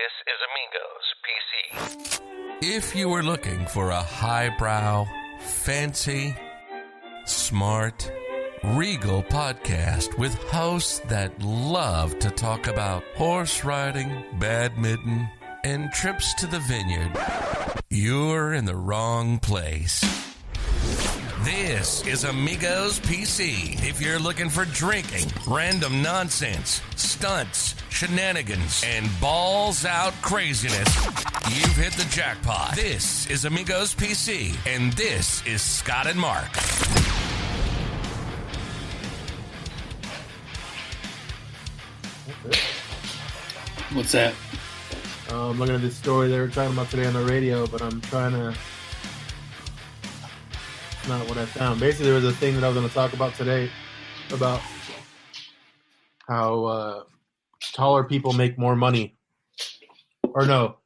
This is Amigospc. If you were looking for a highbrow, fancy, smart, regal podcast with hosts that love to talk about horse riding, badminton, and trips to the vineyard, you're in the wrong place. This is Amigospc. If you're looking for drinking, random nonsense, stunts, shenanigans, and balls out craziness, you've hit the jackpot. This is Amigospc, and this is Scott and Mark. What's that? I'm looking at this story they were talking about today on the radio, but I'm trying to... not what I found. Basically, there was a thing that I was going to talk about today about how taller people make more money. Or no,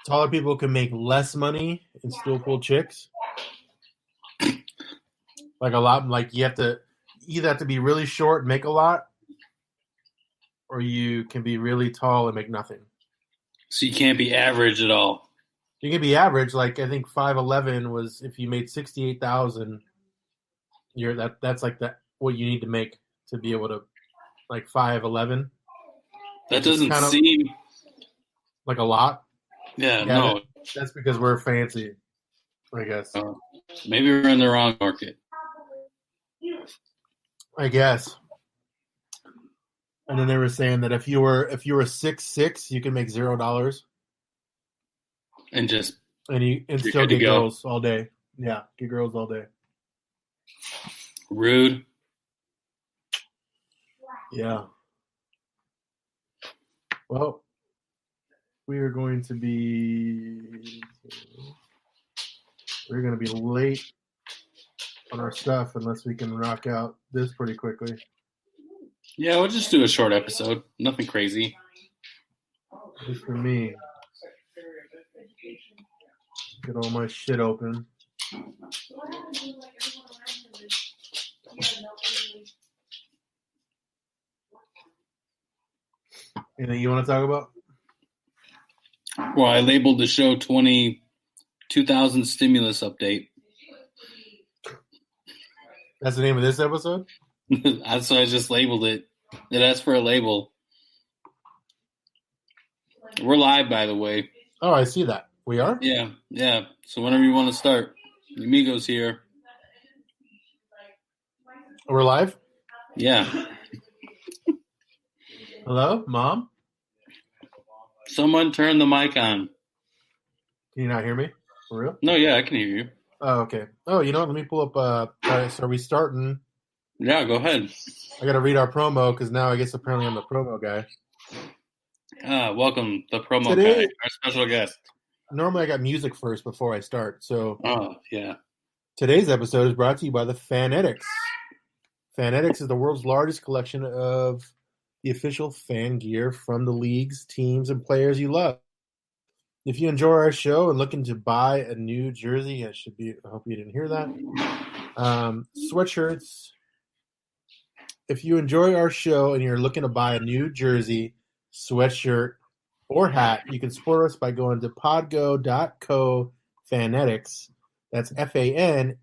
taller people can make less money and still pull chicks. Like a lot, like you either have to be really short and make a lot, or you can be really tall and make nothing. So you can't be average at all. You can be average, like I think 5'11" was if you made 68,000, that's like what you need to make to be able to, like 5'11". That doesn't seem like a lot. Yeah, no. That's because we're fancy, I guess. Maybe we're in the wrong market. I guess. And then they were saying that if you were 6'6", you can make $0. And still get girls all day. Yeah, get girls all day. Rude. Yeah. Well, we're going to be late on our stuff unless we can rock out this pretty quickly. Yeah, we'll just do a short episode. Nothing crazy. Just for me. Get all my shit open. Anything you want to talk about? Well, I labeled the show 2000 Stimulus Update. That's the name of this episode? That's why I just labeled it. It asked for a label. We're live, by the way. Oh, I see that. We are? Yeah. So whenever you want to start. Amigos here. We're live? Yeah. Hello, Mom? Someone turn the mic on. Can you not hear me? For real? No, yeah, I can hear you. Oh, okay. Oh, you know what? Let me pull up. All right, so are we starting? Yeah, go ahead. I got to read our promo because now I guess apparently I'm the promo guy. Welcome, the promo guy, our special guest. Normally I got music first before I start. So, yeah. Today's episode is brought to you by the Fanetics. Fanetics is the world's largest collection of the official fan gear from the leagues, teams, and players you love. If you enjoy our show and looking to buy a new jersey, I hope you didn't hear that. Sweatshirts. If you enjoy our show and you're looking to buy a new jersey, sweatshirt, or hat, you can support us by going to podgo.co/fanetics. That's FANATICS,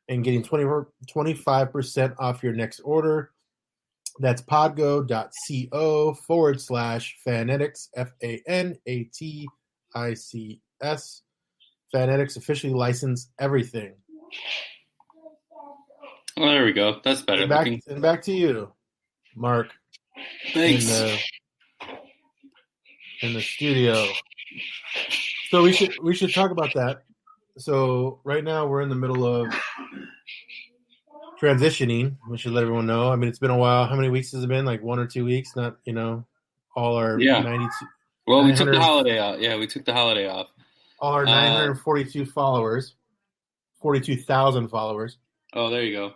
and getting 25% off your next order. That's podgo.co/fanetics, FANATICS. Fanetics officially license everything. Well, there we go. That's better looking. And back to you, Mark. Thanks. In the studio. So we should talk about that. So right now we're in the middle of transitioning. We should let everyone know. I mean, it's been a while. How many weeks has it been? Like 1 or 2 weeks? Not, all our 92. Well, we took the holiday out. Yeah, we took the holiday off. All our 942 followers, 42,000 followers. Oh, there you go.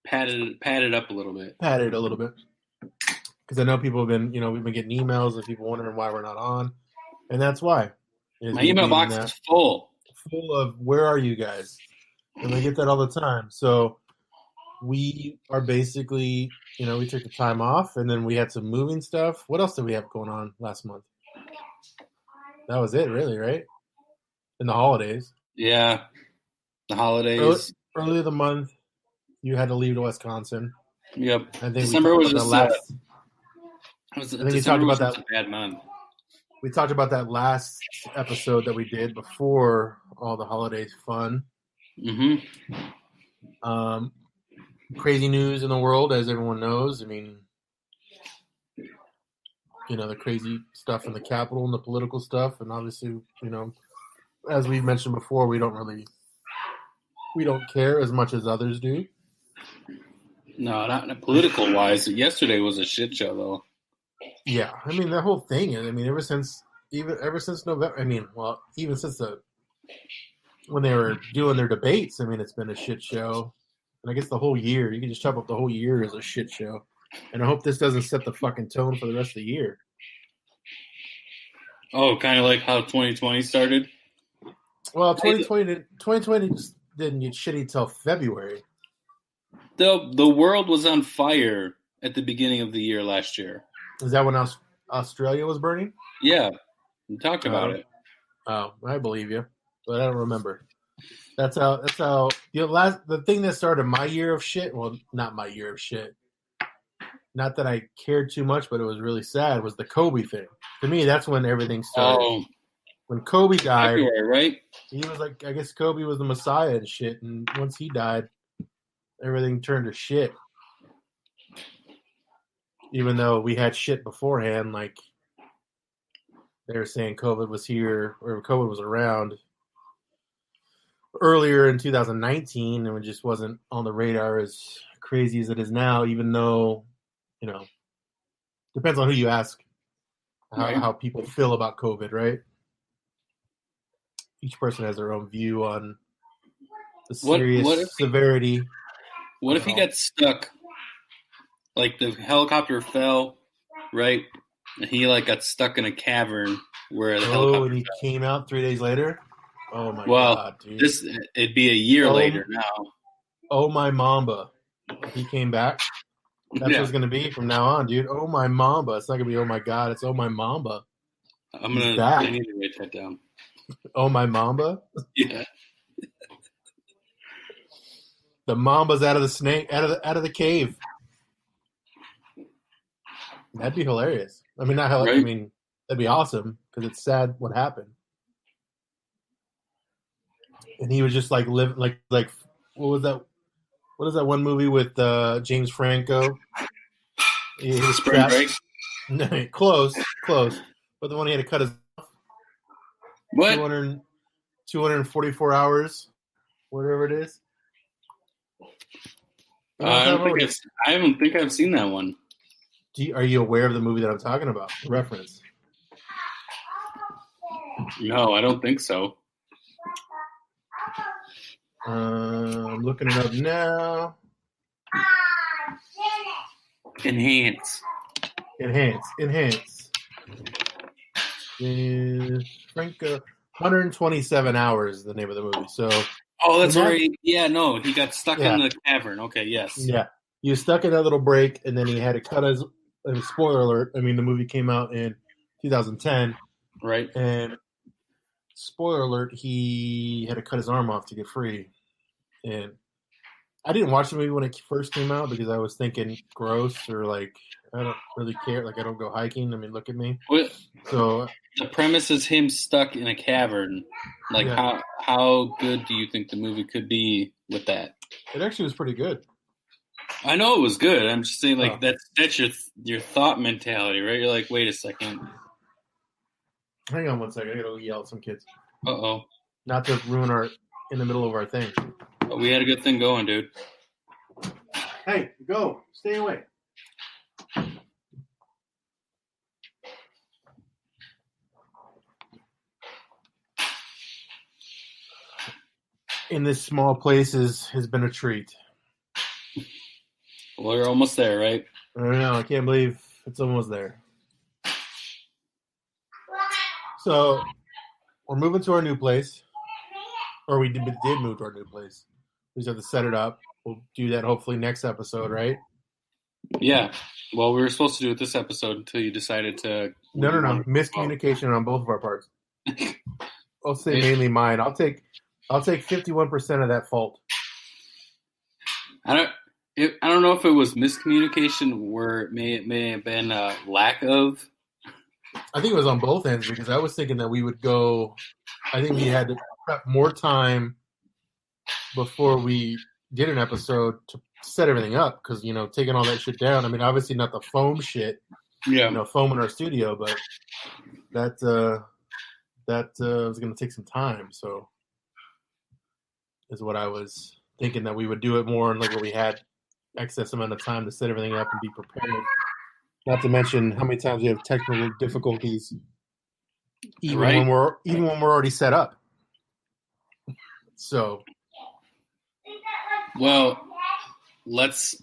Padded up a little bit. Padded a little bit. Because I know people have been, we've been getting emails of people wondering why we're not on. And that's why. My email box is full. Full of, where are you guys? And we get that all the time. So we are basically, we took the time off, and then we had some moving stuff. What else did we have going on last month? That was it, really, right? In the holidays. Yeah, the holidays. Early of the month, you had to leave to Wisconsin. Yep. I think December was just I think we talked about that. A bad month. We talked about that last episode that we did before all the holidays fun. Mm-hmm. Crazy news in the world, as everyone knows. I mean, the crazy stuff in the Capitol and the political stuff, and obviously, as we mentioned before, we don't care as much as others do. No, not political wise. Yesterday was a shit show, though. Yeah, I mean the whole thing. I mean, ever since November. I mean, well, even since when they were doing their debates. I mean, it's been a shit show, and I guess the whole year. You can just chop up the whole year as a shit show, and I hope this doesn't set the fucking tone for the rest of the year. Oh, kind of like how 2020 started. Well, 2020 just didn't get shitty till February. The world was on fire at the beginning of the year last year. Is that when Australia was burning? Yeah, we talked about it. Oh, I believe you, but I don't remember. That's how the thing that started my year of shit. Well, not my year of shit. Not that I cared too much, but it was really sad. Was the Kobe thing? To me, that's when everything started. Oh, when Kobe died, February, right? He was like, I guess Kobe was the Messiah and shit. And once he died, everything turned to shit. Even though we had shit beforehand, like they were saying COVID was here or COVID was around earlier in 2019, and it just wasn't on the radar as crazy as it is now, even though, depends on who you ask how people feel about COVID, right? Each person has their own view on the severity. What if he got stuck? Like the helicopter fell, right? And he got stuck in a cavern where the helicopter and he came out 3 days later? Oh my God, dude. It'd be a year later now. Oh my Mamba. He came back. That's what it's gonna be from now on, dude. Oh my Mamba. It's not gonna be oh my God, it's oh my Mamba. I need to write that down. Oh my Mamba? Yeah. The Mamba's out of the snake, out of the cave. That'd be hilarious. I mean, not hilarious. Right? I mean, that'd be awesome because it's sad what happened. And he was just living like what was that? What is that one movie with James Franco? He was Spring Break. No, close. But the one he had to cut his what 244 hours, whatever it is. I don't think I've seen that one. Are you aware of the movie that I'm talking about? The reference? No, I don't think so. I'm looking it up now. Enhance. Franco, 127 hours is the name of the movie. So. Oh, that's right. Yeah, no, he got stuck in the cavern. Okay, yes. Yeah, he was stuck in that little break, and then he had to cut his. Spoiler alert! I mean, the movie came out in 2010, right? And spoiler alert, he had to cut his arm off to get free. And I didn't watch the movie when it first came out because I was thinking gross or I don't really care. I don't go hiking. I mean, look at me. So the premise is him stuck in a cavern. How good do you think the movie could be with that? It actually was pretty good. I know it was good. I'm just saying, that's your thought mentality, right? You're like, wait a second. Hang on one second. I gotta yell at some kids. Uh-oh. Not to ruin in the middle of our thing. But we had a good thing going, dude. Hey, go. Stay away. In this small place has been a treat. Well, you're almost there, right? I don't know. I can't believe it's almost there. So we're moving to our new place, or we did move to our new place. We just have to set it up. We'll do that hopefully next episode, right? Yeah. Well, we were supposed to do it this episode until you decided to. No. Miscommunication on both of our parts. I'll say mainly mine. I'll take 51% of that fault. I don't know if it was miscommunication where it may have been a lack of. I think it was on both ends because I was thinking that we would go. I think we had to prep more time before we did an episode to set everything up because taking all that shit down. I mean, obviously not the foam shit. Yeah. Foam in our studio, but that was going to take some time. So is what I was thinking that we would do it more and like where we had excess amount of time to set everything up and be prepared. Not to mention how many times we have technical difficulties, even when we're already set up. So, well, let's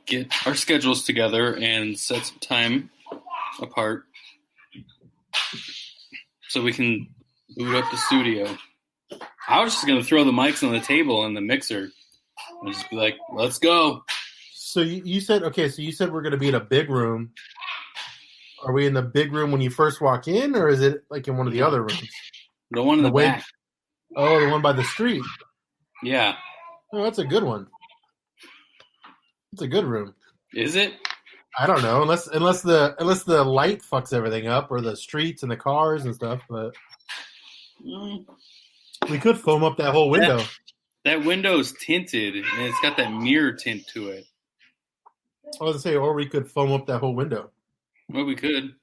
get our schedules together and set some time apart so we can boot up the studio. I was just going to throw the mics on the table and the mixer and just be like, let's go. So you said we're going to be in a big room. Are we in the big room when you first walk in, or is it like in one of the other rooms? The one in the back. Oh, the one by the street. Yeah. Oh, that's a good one. It's a good room. Is it? I don't know, unless the light fucks everything up, or the streets and the cars and stuff. But we could foam up that whole window. That window's tinted, and it's got that mirror tint to it. I was going to say, or we could foam up that whole window. Well, we could.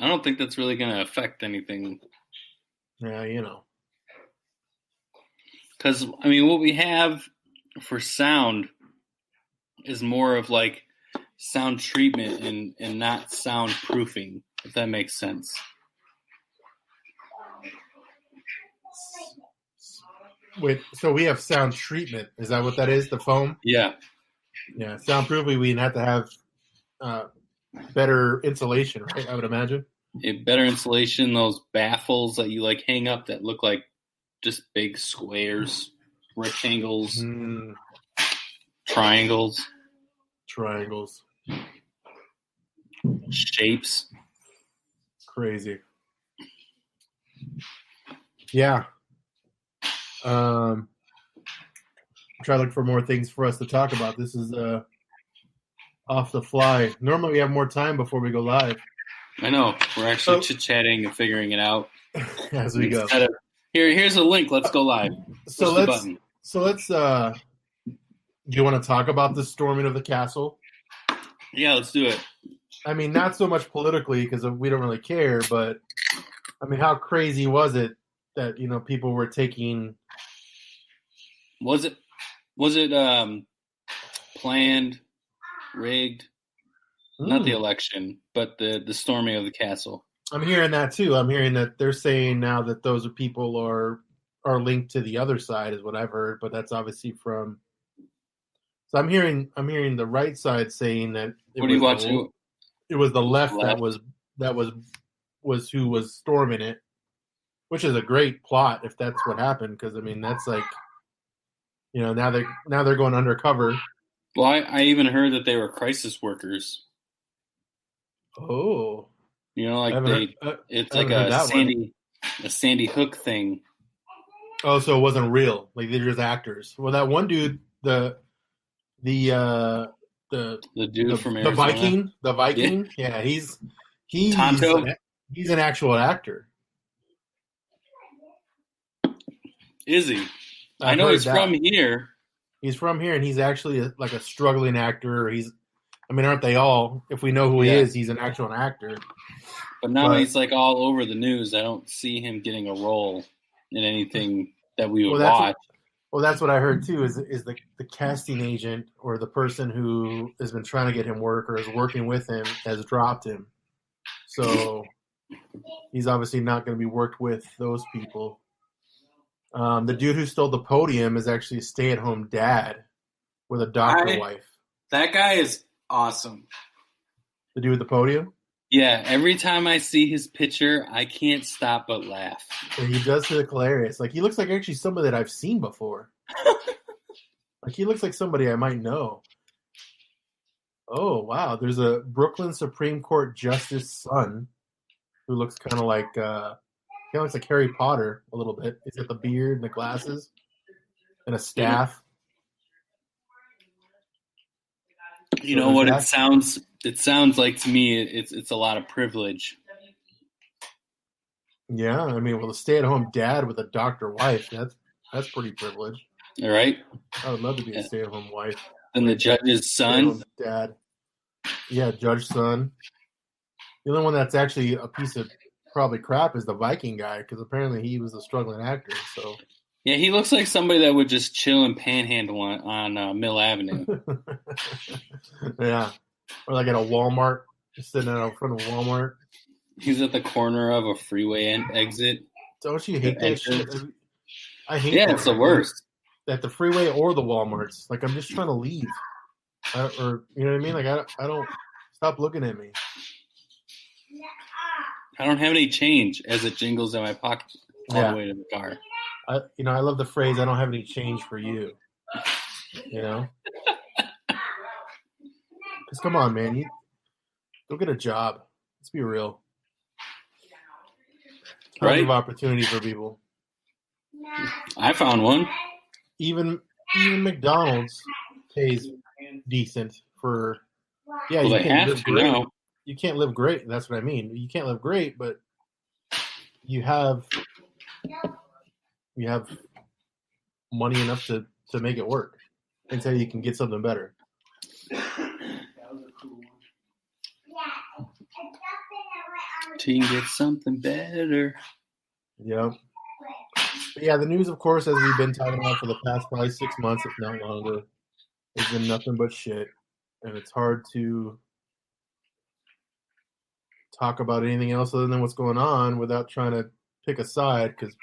I don't think that's really going to affect anything. Yeah, Because, I mean, what we have for sound is more of like sound treatment and not soundproofing, if that makes sense. Wait, so we have sound treatment. Is that what that is, the foam? Yeah. Yeah, soundproofing, we'd have to have better insulation, right? I would imagine. Better insulation, those baffles that you like hang up that look like just big squares, rectangles, triangles, shapes. Crazy. Yeah. Try to look for more things for us to talk about. This is off the fly. Normally we have more time before we go live. I know. We're actually chit-chatting and figuring it out as we go. Here's a link. Let's go live. So let's do you want to talk about the storming of the castle? Yeah, let's do it. I mean, not so much politically because we don't really care, but I mean, how crazy was it that people were taking? Was it planned, rigged? Not the election, but the storming of the castle. I'm hearing that too. I'm hearing that they're saying now that those people are linked to the other side, is what I've heard. But that's obviously from. So I'm hearing the right side saying that. What are you watching? It was the left. that was who was storming it, which is a great plot if that's what happened. Because I mean, that's like, now they're going undercover. Well, I even heard that they were crisis workers. Oh, it's like a Sandy Hook thing. Oh, so it wasn't real. Like they're just actors. Well, that one dude, the dude from Arizona. the Viking. Yeah, he's Tonto. He's an actual actor. Is he? I know he's from here. He's from here, and he's actually a struggling actor. Aren't they all? If we know who he is, he's an actual actor. But now he's like all over the news. I don't see him getting a role in anything that we would watch. That's what I heard too. Is the casting agent or the person who has been trying to get him work or is working with him has dropped him. So he's obviously not going to be worked with those people. The dude who stole the podium is actually a stay-at-home dad with a doctor wife. That guy is awesome. The dude with the podium? Yeah, every time I see his picture, I can't stop but laugh. And he does look hilarious. Like, he looks like actually somebody that I've seen before. Like, he looks like somebody I might know. Oh, wow. There's a Brooklyn Supreme Court Justice son who looks kind of like, he looks like Harry Potter a little bit. He's got the beard and the glasses and a staff. You know what? It sounds like to me. It's a lot of privilege. Yeah, I mean, well, a stay-at-home dad with a doctor wife, that's pretty privileged. All right. I would love to be a stay-at-home wife. And the judge's son? Dad. Yeah, judge son. The only one that's actually a piece of probably crap is the Viking guy, because apparently he was a struggling actor. So yeah, he looks like somebody that would just chill and panhandle on Mill Avenue. Yeah. Or like at a Walmart, just sitting out front of Walmart. He's at the corner of a freeway exit. Don't you hate that shit? I hate that. Yeah, it's the worst. At the freeway or the Walmarts. Like, I'm just trying to leave. Or, you know what I mean? Like, I don't, stop looking at me. I don't have any change as it jingles in my pocket all the way to the car. I love the phrase, I don't have any change for you. You know? Because come on, man. Go get a job. Let's be real. Tons of opportunity for people. I found one. Even McDonald's pays decent for. Yeah, well, you can't live great. Now. You can't live great. That's what I mean. You can't live great, but you have money enough to make it work until you can get something better. Till you get something better. Yep. But yeah, the news, of course, as we've been talking about for the past probably 6 months, if not longer, has been nothing but shit. And it's hard to talk about anything else other than what's going on without trying to pick a side, because,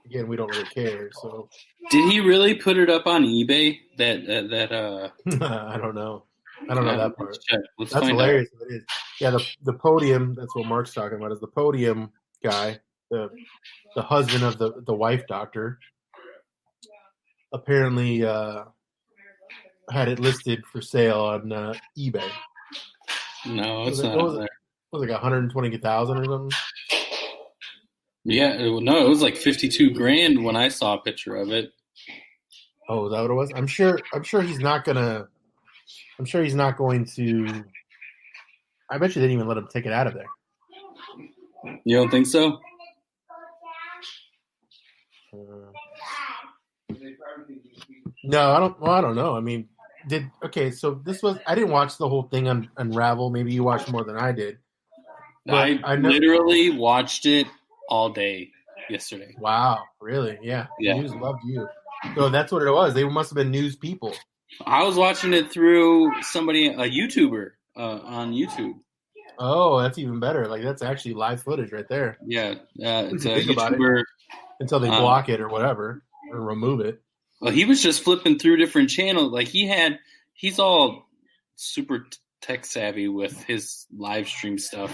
again, we don't really care. So, did he really put it up on eBay? That I don't know. I don't know that part. Let's that's hilarious. It is. Yeah, the podium. That's what Mark's talking about. Is the podium guy, the husband of the wife doctor, apparently had it listed for sale on eBay. No, it's not. It was like 120,000 or something. Yeah, no, it was like 52,000 when I saw a picture of it. Oh, is that what it was? I'm sure he's not gonna. I'm sure he's not going to. I bet you they didn't even let him take it out of there. You don't think so? No, I don't. Well, I don't know. I mean, so this was. I didn't watch the whole thing on Unravel. Maybe you watched more than I did. I literally watched it all day yesterday. Wow, really? Yeah. The news loved you. So that's what it was. They must have been news people. I was watching it through a YouTuber on YouTube. Oh, that's even better. Like, that's actually live footage right there. Yeah, it's a YouTuber. Until they block it or whatever, or remove it. Well, he was just flipping through different channels. Like, he's all super tech savvy with his live stream stuff.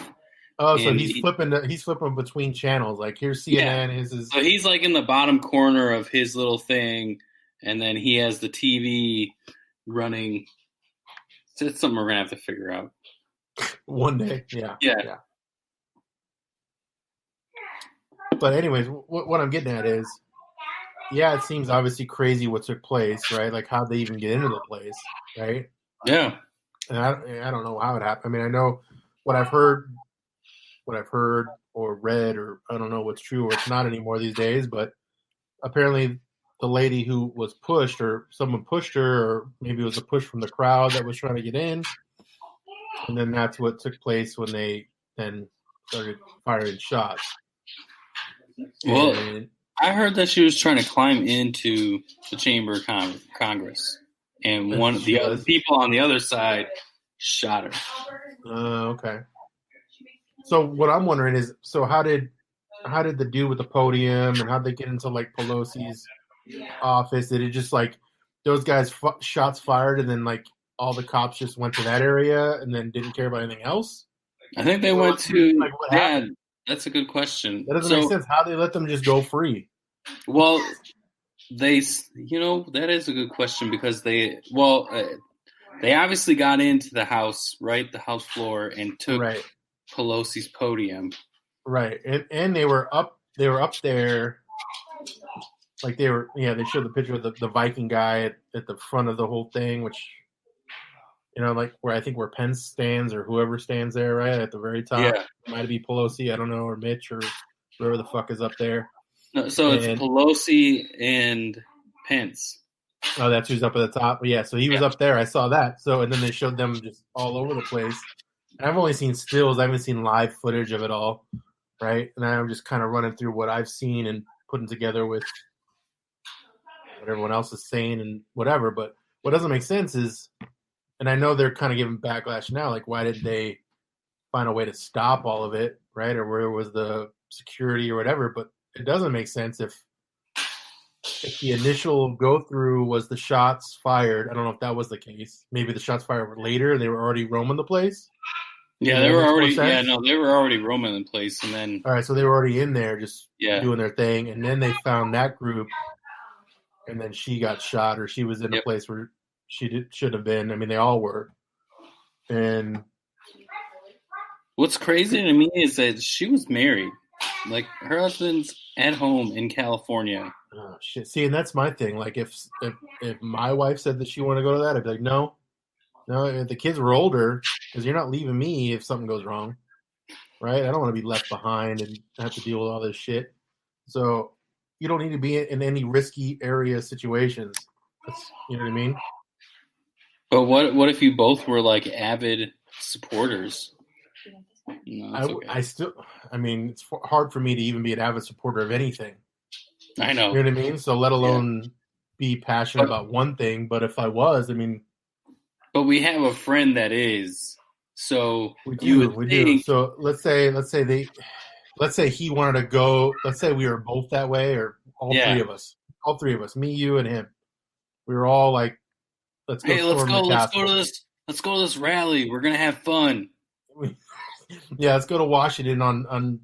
Oh, so he's flipping between channels. Like, here's CNN. Yeah. So he's like in the bottom corner of his little thing, and then he has the TV running. So it's something we're gonna have to figure out one day. Yeah. But anyways, what I'm getting at is, it seems obviously crazy what took place, right? Like, how'd they even get into the place, right? Yeah. And I don't know how it happened. I mean, I know what I've heard or read, or I don't know what's true or it's not anymore these days, but apparently the lady who was pushed, or someone pushed her, or maybe it was a push from the crowd that was trying to get in. And then that's what took place when they then started firing shots. Well, I heard that she was trying to climb into the chamber of Congress, and one of the other people on the other side shot her. Okay. So what I'm wondering is, how did the dude with the podium, and how'd they get into like Pelosi's office? Did it just like those guys shots fired, and then like all the cops just went to that area and then didn't care about anything else? I think they went to like what happened? That's a good question. That doesn't make sense. How they let them just go free? Well, That is a good question because they obviously got into the house, right? The house floor and took Right. Pelosi's podium. Right. And they were up there. Like they showed the picture of the Viking guy at the front of the whole thing, which, like where Pence stands or whoever stands there, right? At the very top. Yeah. It might be Pelosi, I don't know, or Mitch or whoever the fuck is up there. No, so it's Pelosi and Pence. Oh, that's who's up at the top. Yeah, so he was up there. I saw that. So, and then they showed them just all over the place. And I've only seen stills. I haven't seen live footage of it all, right? And I'm just kind of running through what I've seen and putting together with what everyone else is saying and whatever. But what doesn't make sense is, and I know they're kind of giving backlash now, like why did they find a way to stop all of it, right? Or where was the security or whatever? But it doesn't make sense if the initial go through was the shots fired. I don't know if that was the case. Maybe the shots fired were later. They were already roaming the place. Yeah, they were already. Yeah, no, they were already roaming the place, and then. All right, so they were already in there, just doing their thing, and then they found that group, and then she got shot, or she was in a place where she should have been. I mean, they all were. And what's crazy to me is that she was married. Like, her husband's at home in California. Oh, shit. See, and that's my thing. Like, if my wife said that she wanted to go to that, I'd be like, no. If the kids were older, because you're not leaving me if something goes wrong, right? I don't want to be left behind and have to deal with all this shit. So you don't need to be in any risky area situations. You know what I mean? But what if you both were, like, avid supporters? No, it's hard for me to even be an avid supporter of anything. I know. You know what I mean? So let alone be passionate about one thing. But if I was, I mean. But we have a friend that is. So we do. So let's say he wanted to go. Let's say we were both that way, or all three of us, me, you, and him. We were all like, let's go to this rally. We're gonna have fun. Yeah, let's go to Washington on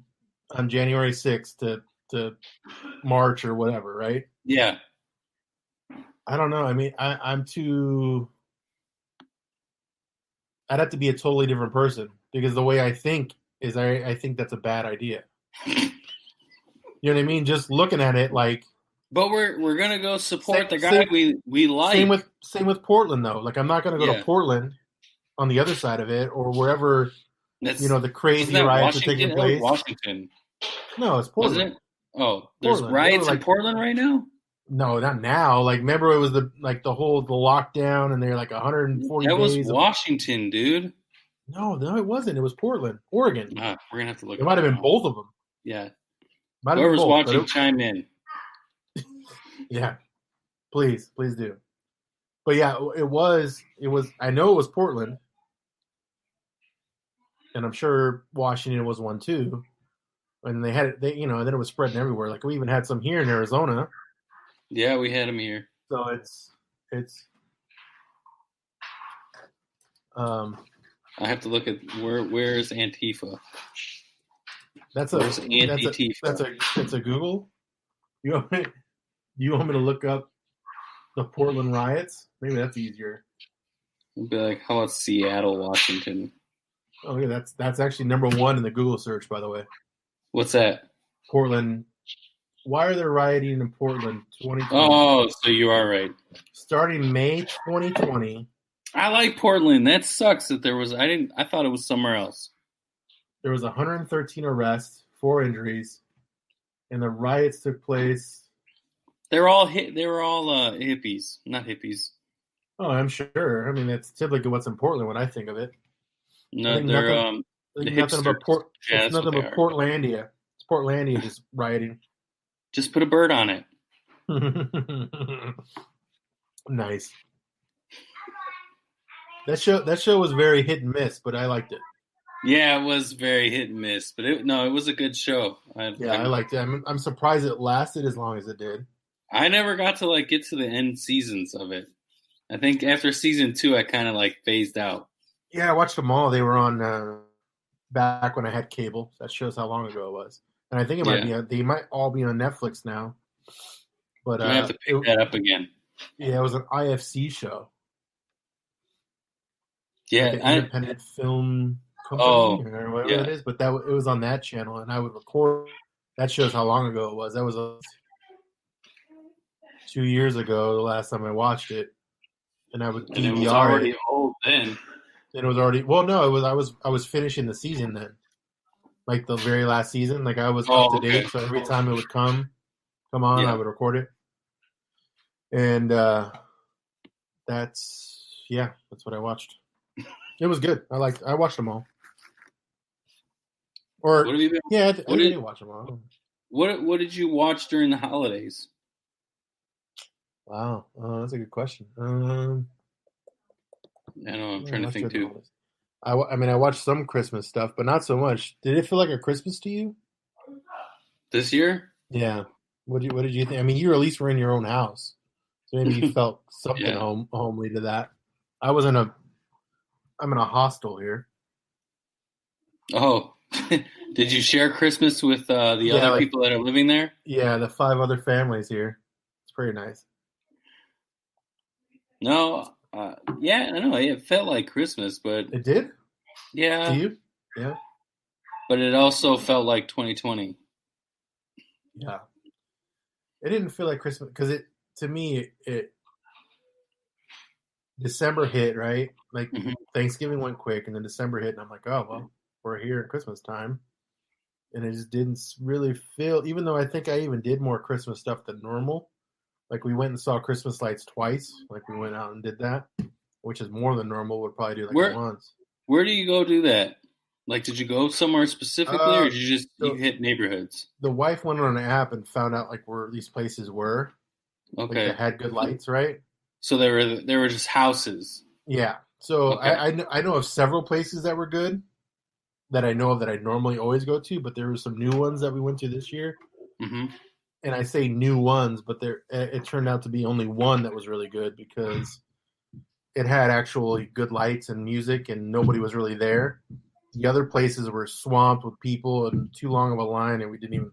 January 6th to march or whatever, right? Yeah. I don't know. I mean, I'd have to be a totally different person because the way I think is I think that's a bad idea. You know what I mean? Just looking at it like. But we're gonna go support the guy we like. Same with Portland though. Like I'm not gonna go to Portland on the other side of it or wherever. The crazy riots are taking place. Washington. No, it's Portland. Wasn't it? Oh, there's riots in Portland right now? No, not now. Like, remember it was the lockdown and they're like 140 days. That was Washington, dude. No, it wasn't. It was Portland, Oregon. We're going to have to look. It might have been both of them. Yeah. Whoever's watching, chime in. Yeah. Please do. But yeah, it was, I know it was Portland. And I'm sure Washington was one too. And they had it, then it was spreading everywhere. Like we even had some here in Arizona. Yeah, we had them here. So it's. I have to look at where's Antifa. That's a Google. You want me to look up the Portland riots? Maybe that's easier. It'd be like, how about Seattle, Washington? Oh yeah, that's actually number 1 in the Google search, by the way. What's that? Portland. Why are there rioting in Portland 2020? Oh, so you are right. Starting May 2020. I like Portland. That sucks that there was. I thought it was somewhere else. There was 113 arrests, 4 injuries, and the riots took place. They were all hippies, not hippies. Oh, I'm sure. I mean, that's typically what's in Portland when I think of it. No, they're nothing about it's nothing but Portlandia. It's Portlandia just rioting. Just put a bird on it. Nice. That show was very hit and miss, but I liked it. Yeah, it was very hit and miss, but it was a good show. I liked it. I'm surprised it lasted as long as it did. I never got to get to the end seasons of it. I think after season 2, I kind of phased out. Yeah, I watched them all. They were on back when I had cable. That shows how long ago it was. And I think it might be. They might all be on Netflix now. But I have to pick that up again. Yeah, it was an IFC show. Yeah, like an independent film company or whatever it is. But it was on that channel, and I would record. That shows how long ago it was. That was 2 years ago, the last time I watched it, and I would DVR it. Was already old then. And it was already no. It was I was finishing the season then, like the very last season. Like I was up to date, so every time it would come on, I would record it. And that's what I watched. It was good. I watched them all. Or what have you been, I did watch them all. What did you watch during the holidays? Wow, that's a good question. I know. I'm trying to think too. I watched some Christmas stuff, but not so much. Did it feel like a Christmas to you this year? Yeah. What did you think? I mean, you at least were in your own house, so maybe you felt something homely to that. I'm in a hostel here. Oh, did you share Christmas with the other people that are living there? Yeah, the 5 other families here. It's pretty nice. No, I know it felt like Christmas, but it did. Yeah. To you? Yeah. But it also felt like 2020. Yeah. It didn't feel like Christmas because to me December hit, right? Like Thanksgiving went quick, and then December hit, and I'm like, oh well, we're here at Christmas time, and it just didn't really feel. Even though I think I even did more Christmas stuff than normal. Like we went and saw Christmas lights twice. Like we went out and did that, which is more than normal. Would probably do once. Where do you go do that? Like, did you go somewhere specifically, or did you just you hit neighborhoods? The wife went on an app and found out like where these places were. Okay, like, they had good lights, right? So there were just houses. Yeah. So I know of several places that were good that I know of that I normally always go to, but there were some new ones that we went to this year. Mm-hmm. And I say new ones, but it turned out to be only one that was really good because it had actually good lights and music, and nobody was really there. The other places were swamped with people and too long of a line, and we didn't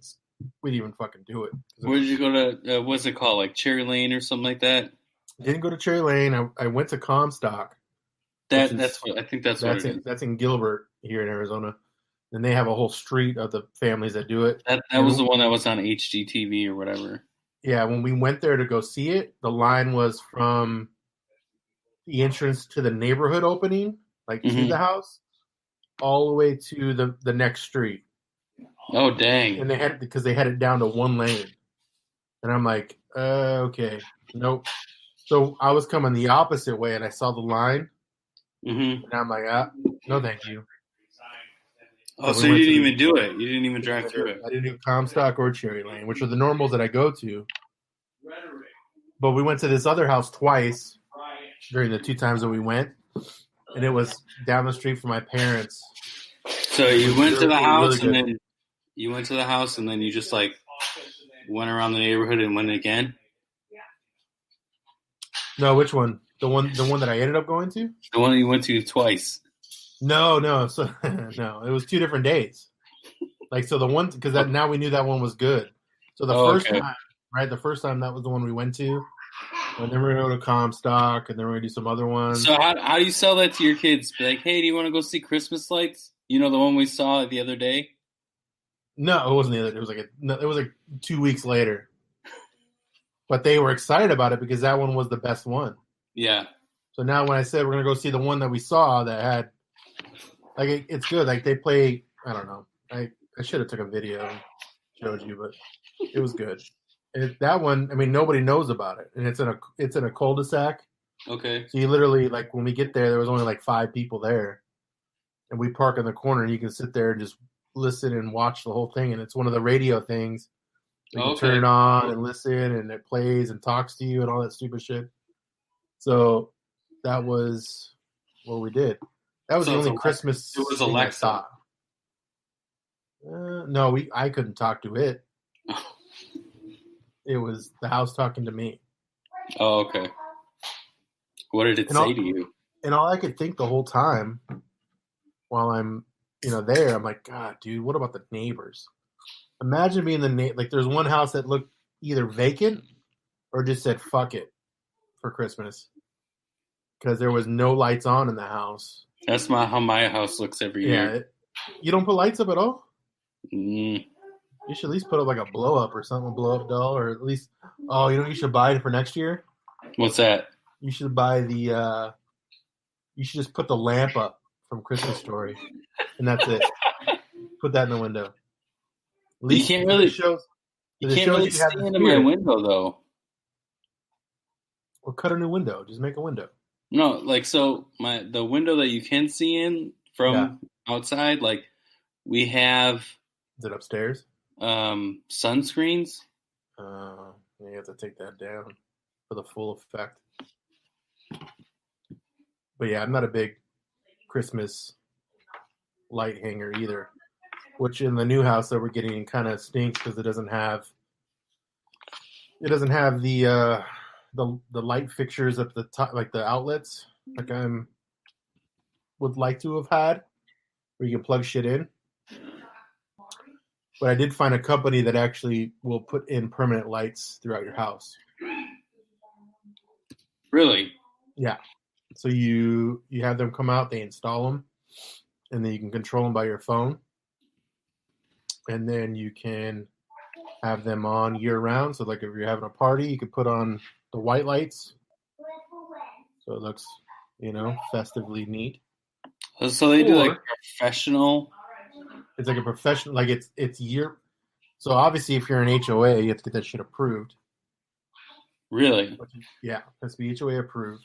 even fucking do it. Where did you go to? What's it called? Like Cherry Lane or something like that? Didn't go to Cherry Lane. I went to Comstock. That's what it is. That's in Gilbert here in Arizona. And they have a whole street of the families that do it. That was the one that was on HGTV or whatever. Yeah, when we went there to go see it, the line was from the entrance to the neighborhood opening, like to the house, all the way to the next street. Oh, dang. And they had it down to one lane. And I'm like, okay, nope. So I was coming the opposite way, and I saw the line. Mm-hmm. And I'm like, no, thank you. Oh, so you didn't even do it? You didn't even drive through it? I didn't do Comstock or Cherry Lane, which are the normals that I go to. But we went to this other house twice during the 2 times that we went, and it was down the street from my parents. So you went to the house, and then you went to the house, and then you just like went around the neighborhood and went again? No, which one? The one that I ended up going to? The one that you went to twice. No. So no, it was 2 different days. Like so, the one because now we knew that one was good. So the first time, right? The first time that was the one we went to, and then we're gonna go to Comstock, and then we're gonna do some other ones. So how do you sell that to your kids? Be like, hey, do you want to go see Christmas lights? You know the one we saw the other day? No, it wasn't the other. It was like 2 weeks later. But they were excited about it because that one was the best one. Yeah. So now when I said we're gonna go see the one that we saw that had, like, it's good. Like they play. I don't know. I should have took a video and showed you, but it was good. And that one, I mean, nobody knows about it, and it's in a cul-de-sac. Okay. So you literally, like, when we get there was only like 5 people there, and we park in the corner, and you can sit there and just listen and watch the whole thing. And it's one of the radio things. You can turn it on and listen, and it plays and talks to you and all that stupid shit. So that was what we did. That was the only Christmas. It was Alexa. No, I couldn't talk to it. It was the house talking to me. Oh, okay. What did it say to you? And all I could think the whole time while I'm, there, I'm like, God, dude, what about the neighbors? Imagine being like there's one house that looked either vacant or just said fuck it for Christmas because there was no lights on in the house. That's how my house looks every year. You don't put lights up at all? Mm. You should at least put up like a blow up or something, a blow up doll, or at least. Oh, you know what you should buy for next year? What's that? You should buy the. You should just put the lamp up from Christmas Story, and that's it. Put that in the window. At least you can't really shows. You can't really see into my window though. Well, cut a new window. Just make a window. No, like so the window that you can see in from outside, like we have. Is it upstairs? Sunscreens. You have to take that down for the full effect. But yeah, I'm not a big Christmas light hanger either. Which in the new house that we're getting kind of stinks because it doesn't have the light fixtures at the top, like the outlets, like would like to have had, where you can plug shit in. But I did find a company that actually will put in permanent lights throughout your house. Really? Yeah. So you have them come out, they install them, and then you can control them by your phone. And then you can have them on year round. So like if you're having a party, you could put on the white lights. So it looks, festively neat. So they do like professional. It's like a professional, like it's year. So obviously if you're an HOA, you have to get that shit approved. Really? Yeah, it has to be HOA approved.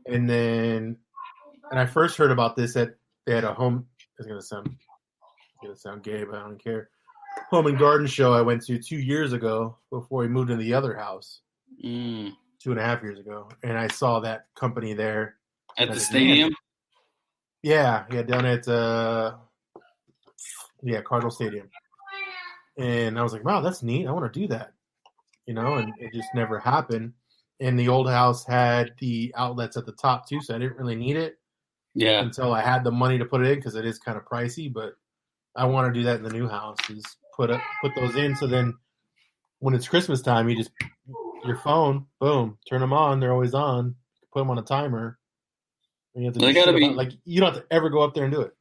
And I first heard about this at they had a home. It's gonna sound gay, but I don't care. Home and garden show I went to 2 years ago before we moved into the other house. 2.5 years ago, and I saw that company there at the stadium. Yeah, down at Cardinal Stadium. And I was like, wow, that's neat. I want to do that, and it just never happened. And the old house had the outlets at the top too, so I didn't really need it. Yeah. Until I had the money to put it in because it is kind of pricey, but I want to do that in the new house. Is put those in, so then when it's Christmas time, you just your phone, boom, turn them on. They're always on. Put them on a timer. And you have to you don't have to ever go up there and do it.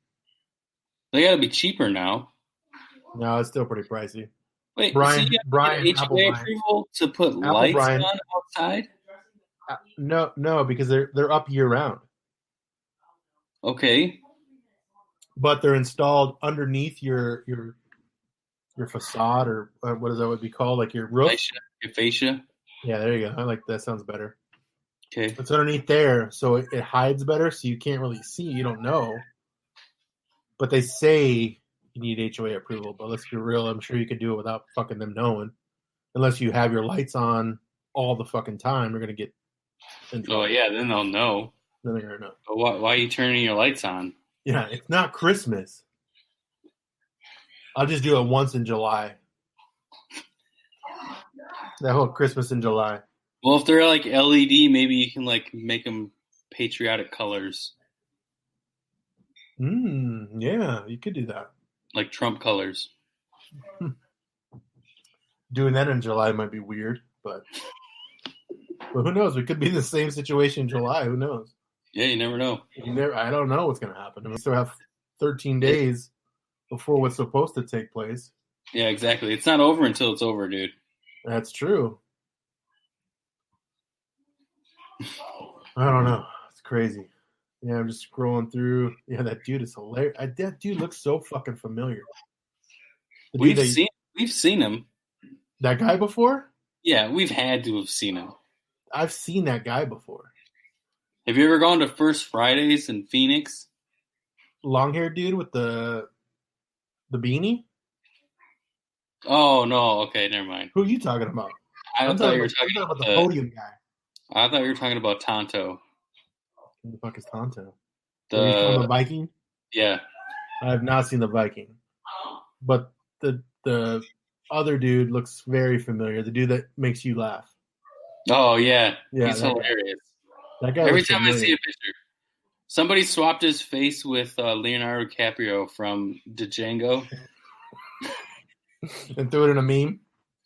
They got to be cheaper now. No, it's still pretty pricey. Wait, Brian, HOA approval to put lights on outside? No, because they're up year round. Okay. But they're installed underneath your facade, or what is that would be called, like your roof? Fascia. Yeah, there you go. I like that. Sounds better. Okay. It's underneath there, so it hides better, so you can't really see. You don't know. But they say you need HOA approval. But let's be real. I'm sure you could do it without fucking them knowing. Unless you have your lights on all the fucking time, you're going to get in trouble. Oh, yeah, then they'll know. Then they're going to know. But why are you turning your lights on? Yeah, it's not Christmas. I'll just do it once in July. That whole Christmas in July. Well, if they're like LED, maybe you can like make them patriotic colors. Yeah, you could do that. Like Trump colors. Doing that in July might be weird, but who knows? We could be in the same situation in July. Who knows? Yeah, you never know. I don't know what's going to happen. We still have 13 days before what's supposed to take place. Yeah, exactly. It's not over until it's over, dude. That's true. I don't know. It's crazy. Yeah, I'm just scrolling through. Yeah, that dude is hilarious. That dude looks so fucking familiar. We've seen him. That guy before? Yeah, we've had to have seen him. I've seen that guy before. Have you ever gone to First Fridays in Phoenix? Long-haired dude with the beanie? Oh, no. Okay, never mind. Who are you talking about? I thought you were talking about the podium guy. I thought you were talking about Tonto. Who the fuck is Tonto? The Viking? Yeah. I have not seen the Viking. But the other dude looks very familiar. The dude that makes you laugh. Oh, yeah. He's that hilarious. That guy Every time I see a picture. Somebody swapped his face with Leonardo DiCaprio from Django. And threw it in a meme?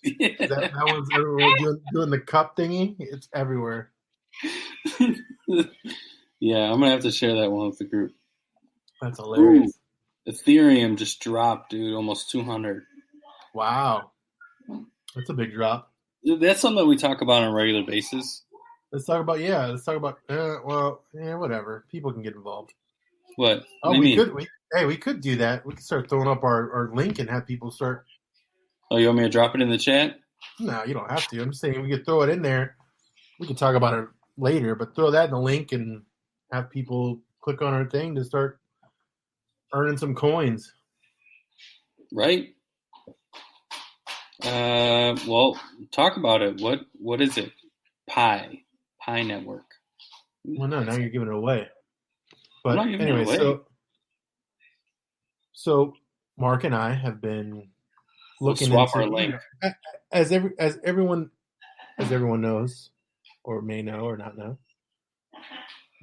That one's everywhere doing the cup thingy. It's everywhere. Yeah, I'm gonna have to share that one with the group. That's hilarious. Ooh, Ethereum just dropped, dude, almost 200. Wow, that's a big drop. That's something that we talk about on a regular basis. Let's talk about whatever. People can get involved. What? Oh, we could do that. We could start throwing up our link and have people start. Oh, you want me to drop it in the chat? No, you don't have to. I'm just saying we could throw it in there. We could talk about it later, but throw that in the link and have people click on our thing to start earning some coins. Right? Well, talk about it. What is it? Pi Network. Well, no, now you're giving it away. But I'm not giving it away. So Mark and I have been looking swap into our link. As everyone knows, or may know or not know,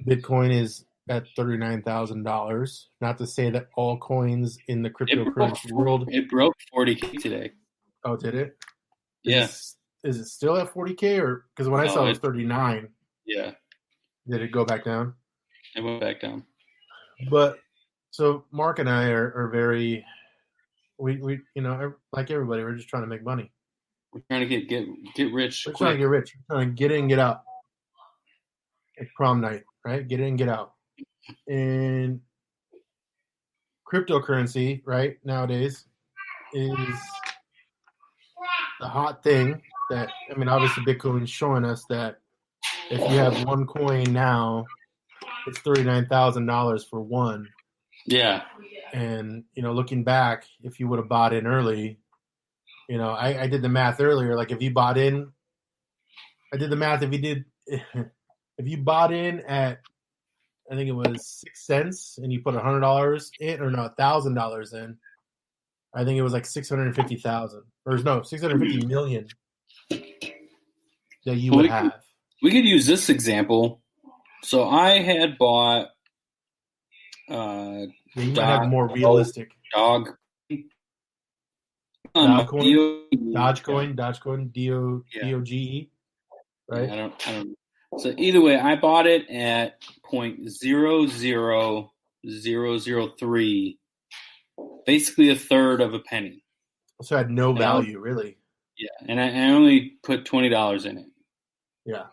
Bitcoin is at $39,000. Not to say that all coins in the cryptocurrency world. It broke 40K today. Oh, did it? Yeah. Is it still at 40K, or because when I saw it was 39? Yeah. Did it go back down? It went back down. But so Mark and I are very, we like everybody, we're just trying to make money. We're trying to get rich. We're trying to get rich. We're trying to get in, get out. Like prom night, right? Get in, get out. And cryptocurrency, right, nowadays is the hot thing. That, I mean, obviously Bitcoin's showing us that if you have one coin now, it's $39,000 for one. Yeah. And, looking back, if you would have bought in early, I did the math earlier. Like if you bought in, if you bought in at, I think it was 6 cents and you put $100 in, or no, $1,000 in, I think it was like 650,000 or no, 650 million that you would have. We could use this example. So I had bought you might have more realistic Dogecoin, DOGE, right? Yeah, I don't. So either way, I bought it at 0.00003, basically a third of a penny. So it had no value, really. Yeah, and I only put $20 in it. Yeah.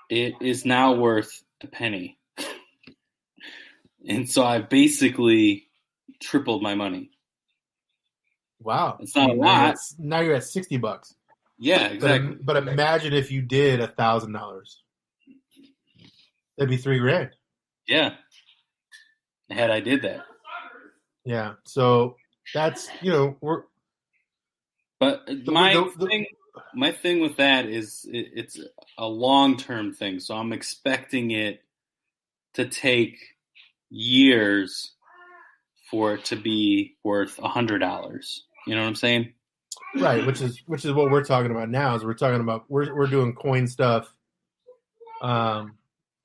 It is now worth a penny. And so I basically tripled my money. Wow. It's not a lot. Now you're at $60. Yeah, exactly. But imagine if you did $1,000. That'd be $3,000. Yeah. Had I did that. Yeah. So that's, But my thing with that is it's a long-term thing. So I'm expecting it to take years for it to be worth $100. You know what I'm saying? Right, which is what we're talking about now. Is we're talking about we're doing coin stuff at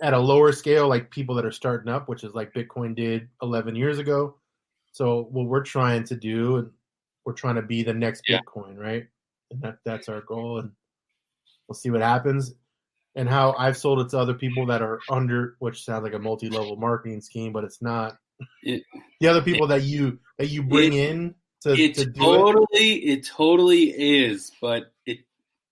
a lower scale, like people that are starting up, which is like Bitcoin did 11 years ago. So what we're trying to do, and we're trying to be the next Bitcoin, right? And that's our goal, and we'll see what happens. And how I've sold it to other people that are under, which sounds like a multi-level marketing scheme, but it's not. The other people that you bring in to do it totally is, but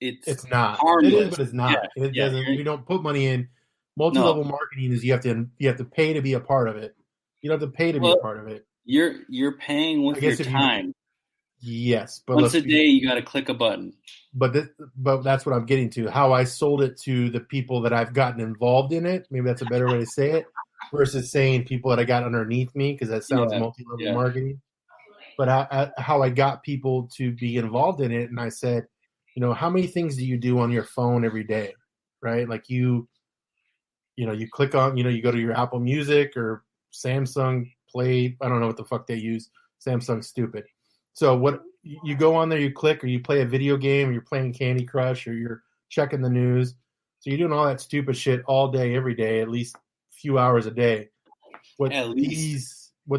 it's not. harmless. It is, but it's not. Yeah, it doesn't. You don't put money in. Multi-level marketing is you have to pay to be a part of it. You don't have to pay to be a part of it. You're paying with your time. Yes, but once a day you got to click a button. But that's what I'm getting to. How I sold it to the people that I've gotten involved in it. Maybe that's a better way to say it, versus saying people that I got underneath me, because that sounds multi-level marketing. But how I got people to be involved in it, and I said, how many things do you do on your phone every day, right? Like you click on, you go to your Apple Music or Samsung Play. I don't know what the fuck they use. Samsung's stupid. So what you go on there, you click, or you play a video game, or you're playing Candy Crush, or you're checking the news. So you're doing all that stupid shit all day, every day, at least a few hours a day. What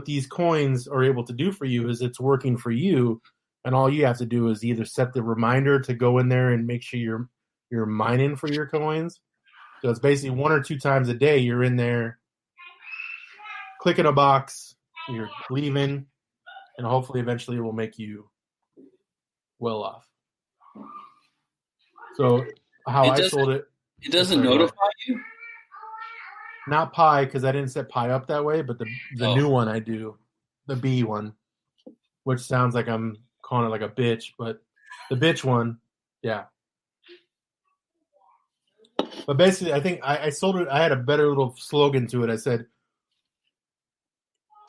these coins are able to do for you is it's working for you, And all you have to do is either set the reminder to go in there and make sure you're mining for your coins. So it's basically 1 or 2 times a day you're in there, clicking a box, you're leaving, and hopefully eventually it will make you well off. So how I sold it. It doesn't notify you? Not Pi, because I didn't set Pi up that way, but the new one I do, the B one, which sounds like I'm calling it like a bitch, but the bitch one, yeah. But basically, I think I sold it. I had a better little slogan to it. I said,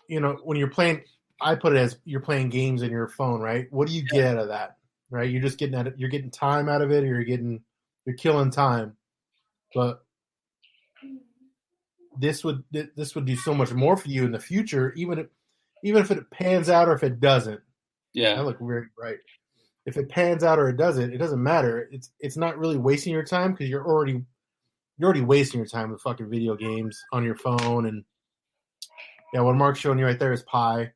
when you're playing, I put it as you're playing games in your phone, right? What do you get out of that, right? You're just you're getting time out of it, or you're killing time. But this would do so much more for you in the future, even if it pans out or if it doesn't. Yeah, I look very bright. If it pans out or it doesn't matter. It's not really wasting your time because you're already wasting your time with fucking video games on your phone. And yeah, what Mark's showing you right there is Pi.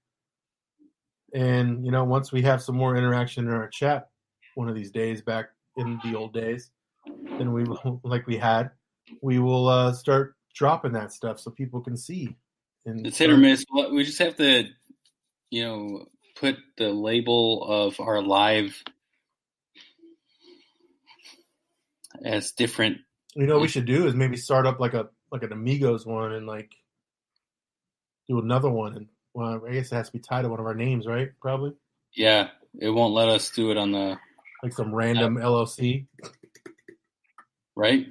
And once we have some more interaction in our chat one of these days, back in the old days, then we will, like we had, we will start dropping that stuff so people can see. And it's hit or miss. We just have to, put the label of our live as different. What we should do is maybe start up like an Amigos one and like do another one. And well, I guess it has to be tied to one of our names, right? Probably. Yeah, it won't let us do it on the like some random LLC, right?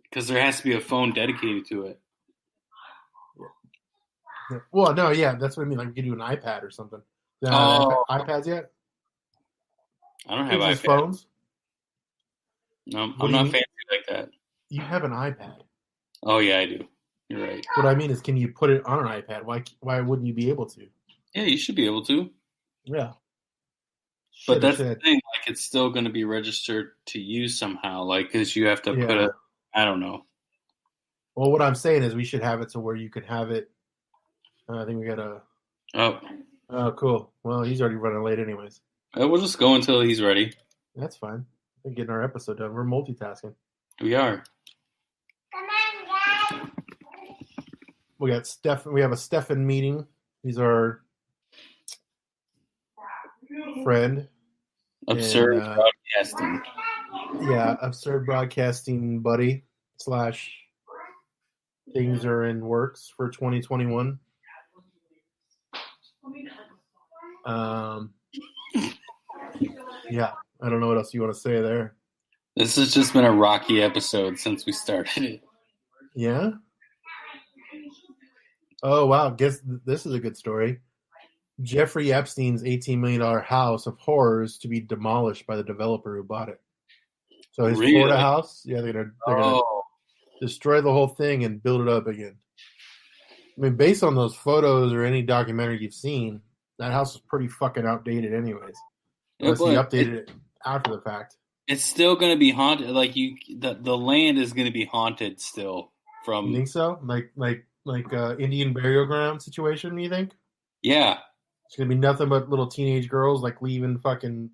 Because there has to be a phone dedicated to it. Well, no, yeah, that's what I mean. Like, we could do an iPad or something. iPads yet? I don't have iPads. Phones? No, I'm not fancy like that. You have an iPad. Oh, yeah, I do. You're right. What I mean is, can you put it on an iPad? Why wouldn't you be able to? Yeah, you should be able to. Yeah. But that's the thing. Like, it's still going to be registered to you somehow. Like, because you have to put I don't know. Well, what I'm saying is we should have it to where you could have it. I think we got a... Oh, cool. Well, he's already running late anyways. We'll just go until he's ready. That's fine. We're getting our episode done. We're multitasking. We are. Come on, guys. We have a Stefan meeting. He's our friend. Absurd Broadcasting. Yeah, Absurd Broadcasting buddy / things are in works for 2021. Yeah, I don't know what else you want to say there. This has just been a rocky episode since we started it. Yeah? Oh, wow. Guess this is a good story. Jeffrey Epstein's $18 million house of horrors to be demolished by the developer who bought it. So his Florida house, yeah, they're gonna destroy the whole thing and build it up again. I mean, based on those photos or any documentary you've seen, that house is pretty fucking outdated anyways. Unless he updated it after the fact. It's still going to be haunted. Like the land is going to be haunted still. You think so? Like Indian burial ground situation, you think? Yeah. It's going to be nothing but little teenage girls like leaving fucking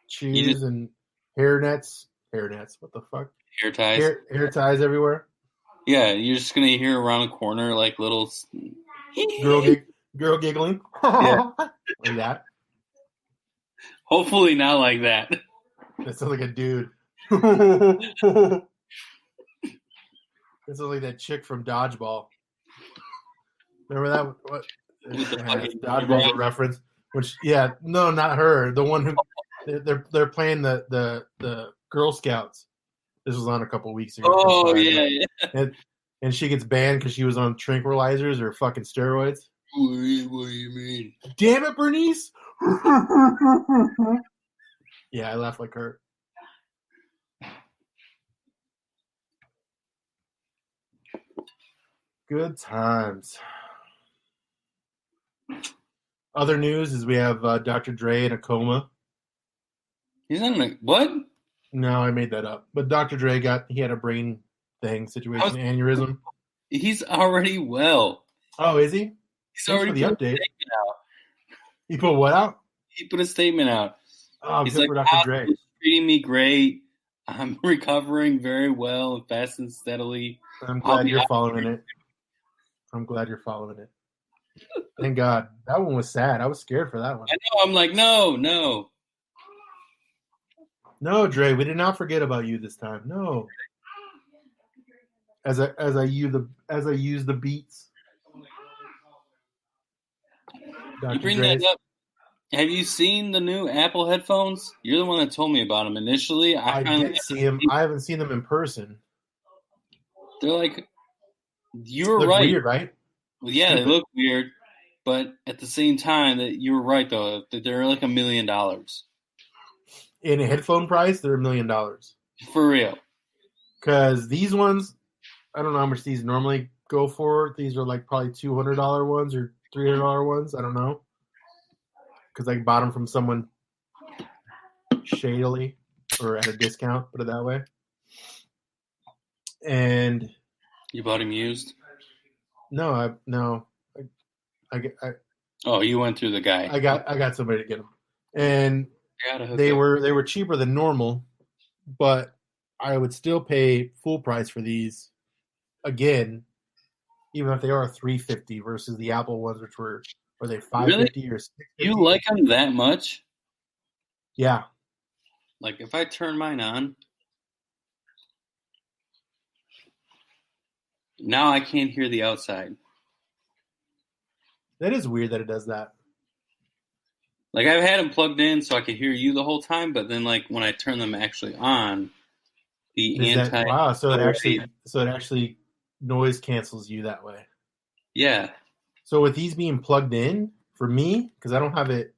shoes and hair nets. Hair nets, what the fuck? Hair ties. Hair ties everywhere. Yeah, you're just going to hear around the corner like little... Girl giggling. Yeah. Like that. Hopefully not like that. That sounds like a dude. That sounds like that chick from Dodgeball. Remember that? What? Dodgeball reference. Which, yeah, no, not her. The one who they're playing the Girl Scouts. This was on a couple weeks ago. Oh yeah. And she gets banned because she was on tranquilizers or fucking steroids. What do you mean? Damn it, Bernice! Yeah, I laugh like her. Good times. Other news is we have Dr. Dre in a coma. He's not in a... What? No, I made that up. But Dr. Dre he had a brain situation, aneurysm. He's already well. Oh, is he? He's already the update. He put what out? He put a statement out. Oh, He's good like, for Dr. Dre. treating me great. I'm recovering very well and fast and steadily. I'm glad you're following it. I'm glad you're following it. Thank God. That one was sad. I was scared for that one. I know. I'm like, no. No, Dre, we did not forget about you this time. No. As I use the beats. Dr. You bring Dre's. that up. Have you seen the new Apple headphones? You're the one that told me about them initially. I did see them. I haven't seen them in person. They're like, you were Look right. weird, right? Well, yeah, Stupid. They look weird, but at the same time, that you were right though. That they're like $1 million. In a headphone price, they're $1 million. For real. Because these ones, I don't know how much these normally go for. These are like probably $200 ones or $300 ones. I don't know. Because I bought them from someone shadily or at a discount, put it that way. And you bought them used? No, I oh, you went through the guy. I got somebody to get them, and they were cheaper than normal, but I would still pay full price for these again, even if they are $350 versus the Apple ones, which were they $550 really? or $650? You like them that much? Yeah. Like if I turn mine on, now I can't hear the outside. That is weird that it does that. Like I've had them plugged in so I could hear you the whole time, but then like when I turn them actually on, so it actually noise cancels you that way. Yeah. So with these being plugged in, for me, because I don't have it,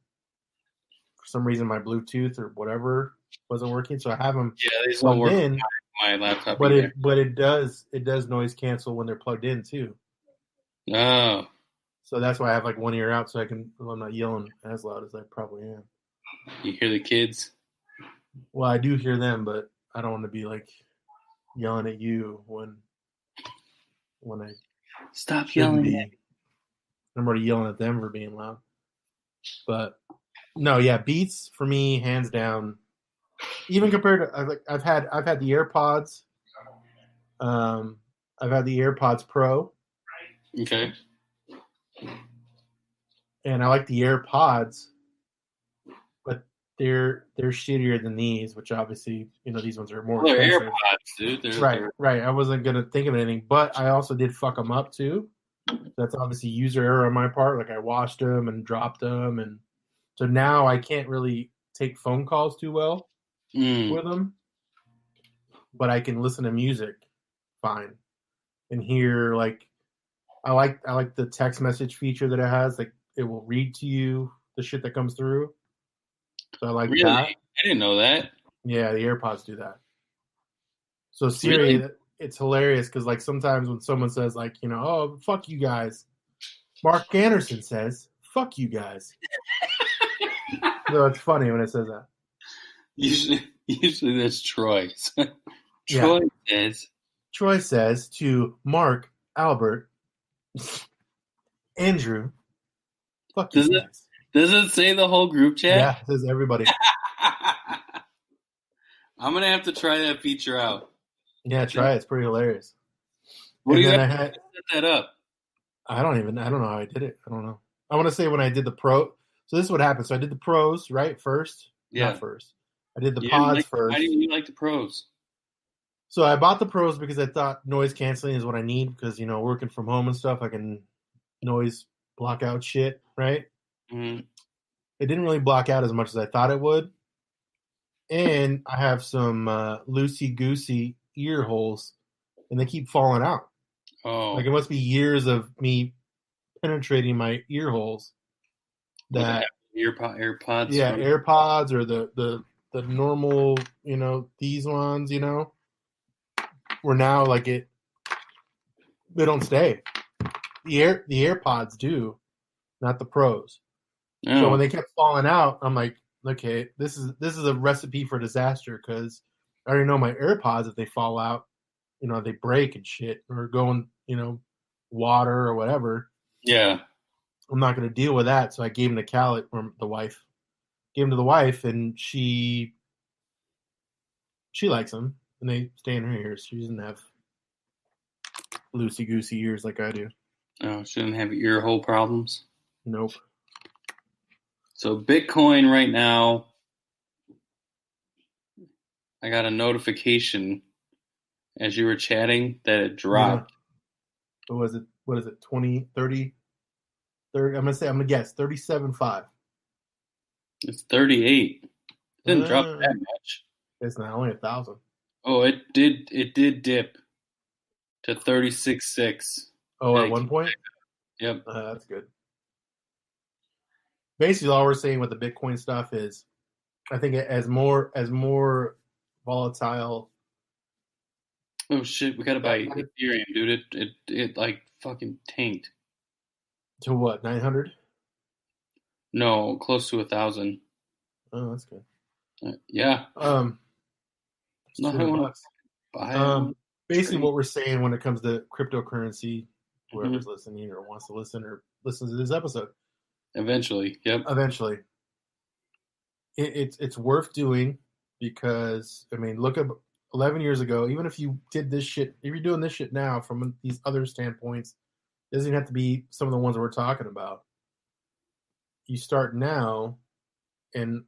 for some reason my Bluetooth or whatever wasn't working, so I have them plugged in. My laptop, but it does noise cancel when they're plugged in too. Oh. So that's why I have like one ear out, so I'm not yelling as loud as I probably am. You hear the kids? Well, I do hear them, but I don't want to be like yelling at you when I stop yelling. I'm already yelling at them for being loud. But no, yeah, Beats for me, hands down. Even compared to I've had the AirPods. I've had the AirPods Pro. Okay. And I like the AirPods, but they're shittier than these, which obviously, these ones are more expensive. They're AirPods, dude. Right. I wasn't gonna think of anything, but I also did fuck them up too. That's obviously user error on my part. Like I washed them and dropped them, and so now I can't really take phone calls too well with them. But I can listen to music fine and hear like I like the text message feature that it has. Like it will read to you the shit that comes through. So I like that. I didn't know that. Yeah, the AirPods do that. So Siri, it's hilarious because like sometimes when someone says like, oh, fuck you guys, Mark Anderson says, fuck you guys. So it's funny when it says that. Usually that's Troy. Troy says to Mark, Albert, Andrew, fuck you guys. Does it say the whole group chat? Yeah, it says everybody. I'm going to have to try that feature out. Yeah, try it. It's pretty hilarious. What do you have to set that up? I don't know how I did it. I don't know. I want to say when I did the Pro. So this is what happened. So I did the Pros, right? First? Yeah. Not first. I did the Pods first. Why do you like the Pros? So I bought the Pros because I thought noise canceling is what I need because, working from home and stuff, I can noise block out shit, right? Mm-hmm. It didn't really block out as much as I thought it would. And I have some loosey-goosey ear holes, and they keep falling out. Oh. Like it must be years of me penetrating my ear holes. That AirPods. Yeah, AirPods or the normal, these ones, where now like they don't stay. The AirPods do, not the Pros. Oh. So when they kept falling out, I'm like, okay, this is a recipe for disaster because I already know my AirPods, if they fall out, they break and shit or go in, water or whatever. Yeah. I'm not going to deal with that. So I gave him to Callie, or the wife. Gave him to the wife, and she likes them, and they stay in her ears. She doesn't have loosey-goosey ears like I do. Oh, shouldn't have ear hole problems? Nope. So Bitcoin right now, I got a notification as you were chatting that it dropped. Yeah. What is it, 20, 30? I'm going to guess, 37.5. It's 38. It didn't drop that much. It's not only 1,000. Oh, it did dip to 36.6. Oh, at one point? Yep. That's good. Basically, all we're saying with the Bitcoin stuff is, I think as more volatile. Oh shit! We gotta buy Ethereum, dude. It like fucking tanked. To what, 900? No, close to 1,000. Oh, that's good. Yeah. $200. Basically, what we're saying when it comes to cryptocurrency, whoever's listening or wants to listen or listens to this episode. Eventually, yep. Eventually. It's worth doing because, I mean, look at 11 years ago, even if you did this shit, if you're doing this shit now from these other standpoints, it doesn't even have to be some of the ones that we're talking about. You start now, and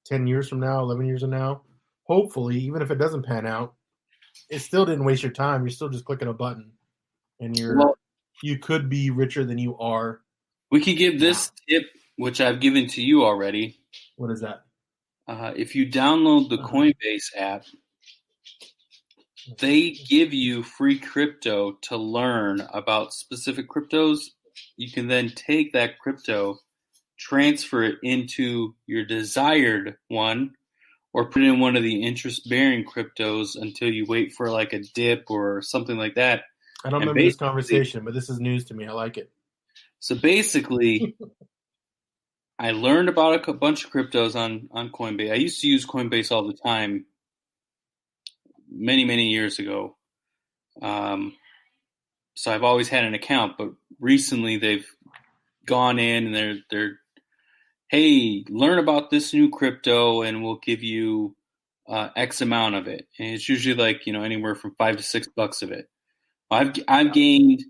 10 years from now, 11 years from now, hopefully, even if it doesn't pan out, it still didn't waste your time. You're still just clicking a button, and you could be richer than you are. We could give this tip, which I've given to you already. What is that? If you download the Coinbase app, they give you free crypto to learn about specific cryptos. You can then take that crypto, transfer it into your desired one, or put it in one of the interest-bearing cryptos until you wait for like a dip or something like that. I don't remember this conversation, but this is news to me. I like it. So basically, I learned about a bunch of cryptos on Coinbase. I used to use Coinbase all the time many, many years ago. So I've always had an account, but recently they've gone in and they're hey, learn about this new crypto and we'll give you X amount of it. And it's usually like, anywhere from $5 to $6 of it. I gained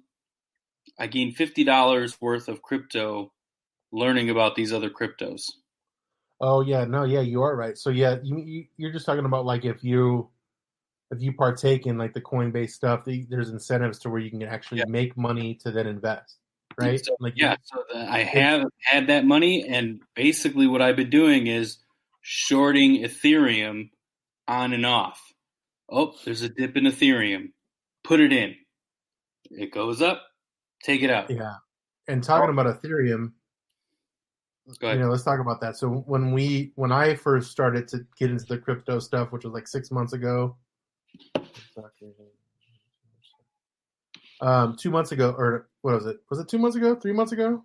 $50 worth of crypto learning about these other cryptos. Oh yeah, no, yeah, you are right. So yeah, you're just talking about like if you partake in like the Coinbase stuff, there's incentives to where you can actually make money to then invest, right? So, I have had that money, and basically what I've been doing is shorting Ethereum on and off. Oh, there's a dip in Ethereum. Put it in. It goes up. Take it out. Yeah. And talking about Ethereum, let's talk about that. So when I first started to get into the crypto stuff, which was like 6 months ago, 2 months ago, or what was it? Was it 2 months ago? 3 months ago?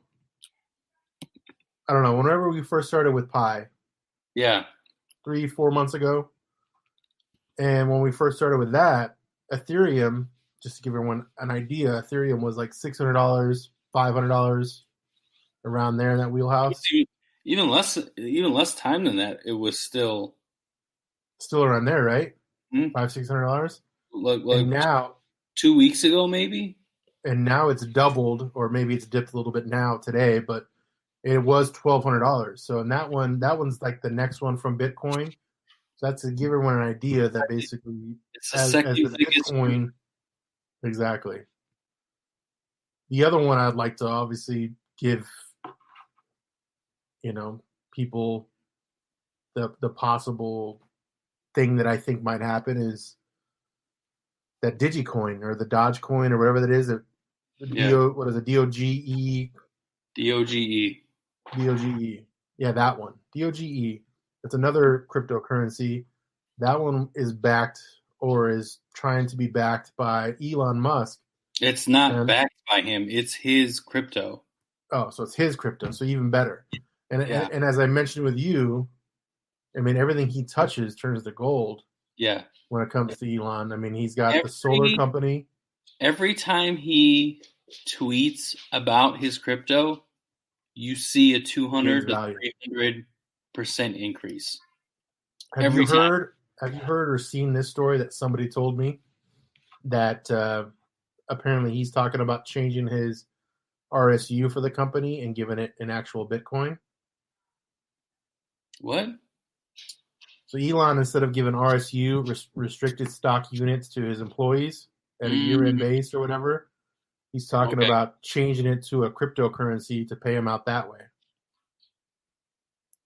I don't know. Whenever we first started with Pi. Yeah. 3-4 months ago. And when we first started with that, Ethereum, just to give everyone an idea, Ethereum was like $600, $500, around there in that wheelhouse. Even less time than that. It was still around there, right? $500-$600. Like and now 2 weeks ago, maybe. And now it's doubled, or maybe it's dipped a little bit now today, but it was $1,200. So in that one's like the next one from Bitcoin. So that's to give everyone an idea that basically it's as the Bitcoin. Exactly. The other one I'd like to obviously give, people the possible thing that I think might happen is that Digicoin or the Dogecoin or whatever that is. What is it? DOGE? DOGE. DOGE. Yeah, that one. DOGE. It's another cryptocurrency. That one is backed or is trying to be backed by Elon Musk. It's not backed by him. It's his crypto. Oh, so it's his crypto. So even better. And as I mentioned with you, I mean, everything he touches turns to gold. Yeah. When it comes to Elon, I mean, he's got the solar company. Every time he tweets about his crypto, you see a 200 to 300% increase. Have you heard or seen this story that somebody told me that apparently he's talking about changing his RSU for the company and giving it an actual Bitcoin? What? So Elon, instead of giving RSU, restricted stock units to his employees at a year-end base or whatever, he's talking about changing it to a cryptocurrency to pay him out that way.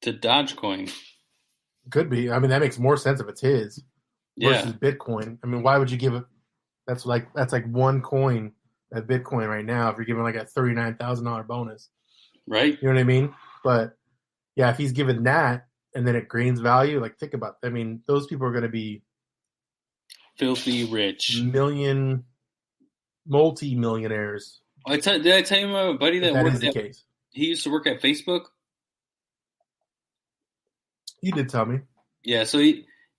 To Dogecoin. Could be. I mean, that makes more sense if it's his versus Bitcoin. I mean, why would you give it? That's like one coin at Bitcoin right now. If you're giving like a $39,000 bonus, right? You know what I mean? But yeah, if he's given that and then it gains value, like think about. I mean, those people are going to be filthy rich, multi-millionaires. Did I tell you about a buddy that worked at? Case. He used to work at Facebook. You did tell me. Yeah, so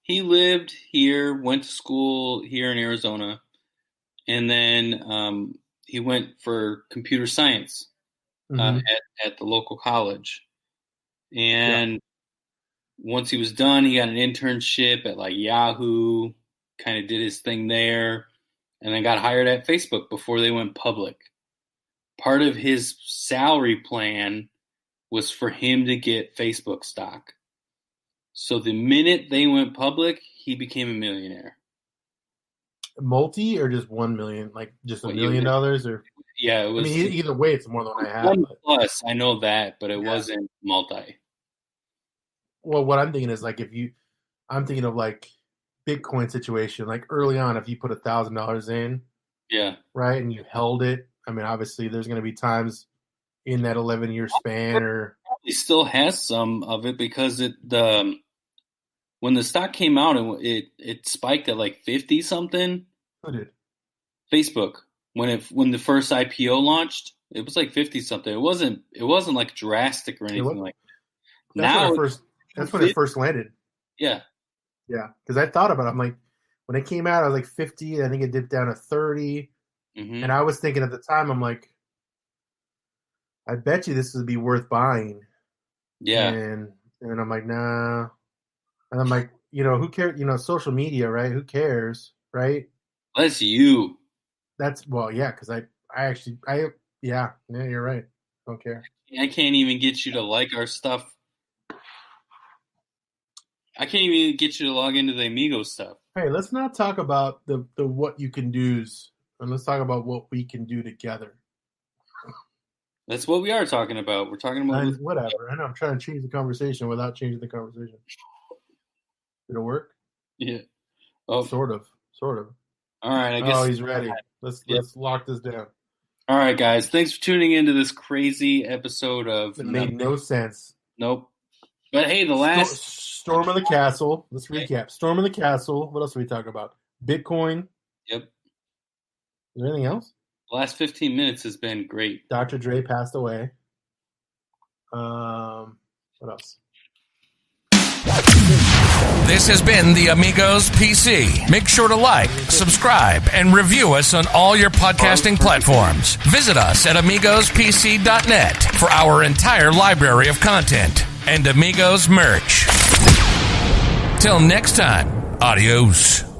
he lived here, went to school here in Arizona, and then he went for computer science at the local college. And once he was done, he got an internship at like Yahoo, kind of did his thing there, and then got hired at Facebook before they went public. Part of his salary plan was for him to get Facebook stock. So the minute they went public, he became a millionaire. Multi or just 1 million? Like just $1 million or? Yeah, it was. I mean, either way, it's more than I have. Plus, I know that, but it wasn't multi. Well, what I'm thinking is like I'm thinking of like Bitcoin situation. Like early on, if you put $1,000 in, right, and you held it. I mean, obviously, there's going to be times in that 11-year span, or he still has some of it because when the stock came out, it spiked at like 50 something. Who did? Facebook. When the first IPO launched, it was like 50 something. It wasn't like drastic or anything like that. That's when it first landed. Yeah. Yeah. Because I thought about it. I'm like, when it came out, I was like 50. I think it dipped down to 30. Mm-hmm. And I was thinking at the time, I'm like, I bet you this would be worth buying. Yeah. And I'm like, nah. And I'm like, who cares? Social media, right? Who cares, right? That's you. Because you're right. Don't care. I can't even get you to like our stuff. I can't even get you to log into the Amigo stuff. Hey, let's not talk about the what you can do's, and let's talk about what we can do together. That's what we are talking about. We're talking about whatever. I know I'm trying to change the conversation without changing the conversation. Did it work? Yeah. Oh, sort of. All right. I guess. Oh, he's ready. Let's lock this down. All right, guys. Thanks for tuning into this crazy episode of. It made no sense. Nope. But hey, the last Storm of the Castle. Let's recap. Storm of the Castle. What else are we talking about? Bitcoin. Yep. Is there anything else? The last 15 minutes has been great. Dr. Dre passed away. What else? This has been the Amigos PC. Make sure to like, subscribe, and review us on all your podcasting platforms. Visit us at Amigospc.net for our entire library of content and Amigos merch. Till next time, adios.